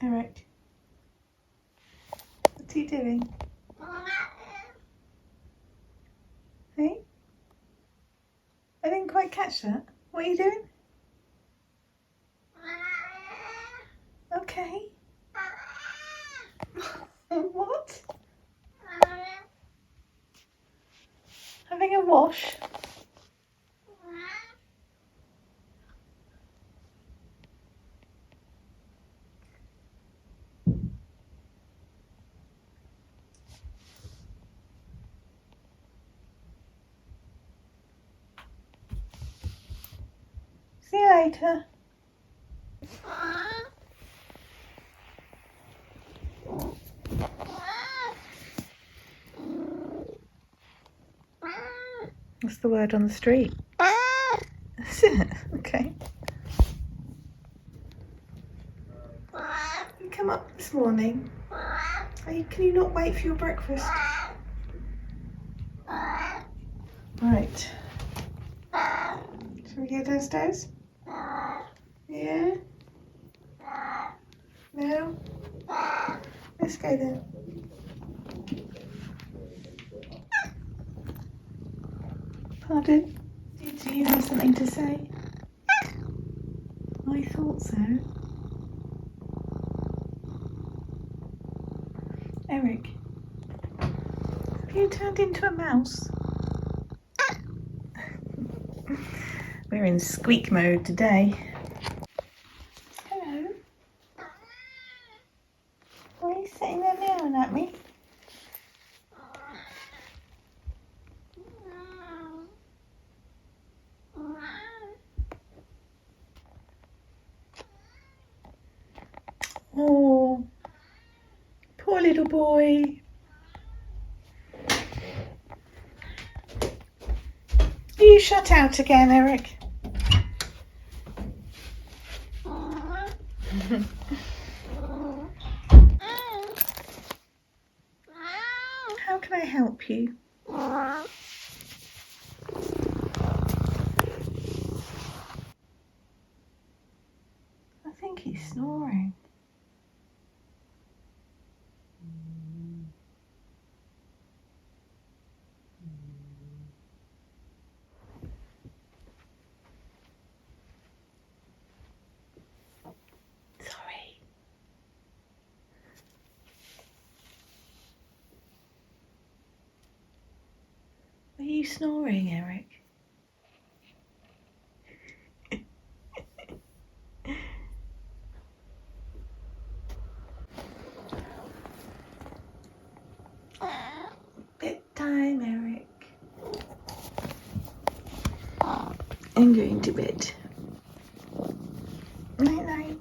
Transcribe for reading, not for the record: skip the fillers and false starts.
Eric, what's he doing? Hey? I didn't quite catch that. What are you doing? Okay. What? Having a wash? See you later. What's the word on the street? Is it? Okay. You come up this morning. Can you not wait for your breakfast? Right. Shall we go downstairs? Yeah? No? Let's go then. Pardon? Did you have something to say? I thought so. Eric, have you turned into a mouse? We're in squeak mode today. Hello. Why are you sitting there meowing at me? Oh, poor little boy. Are you shut out again, Eric? How can I help you? I think he's snoring. Sorry. Are you snoring, Eric? Bedtime, Eric. I'm going to bed. Night night.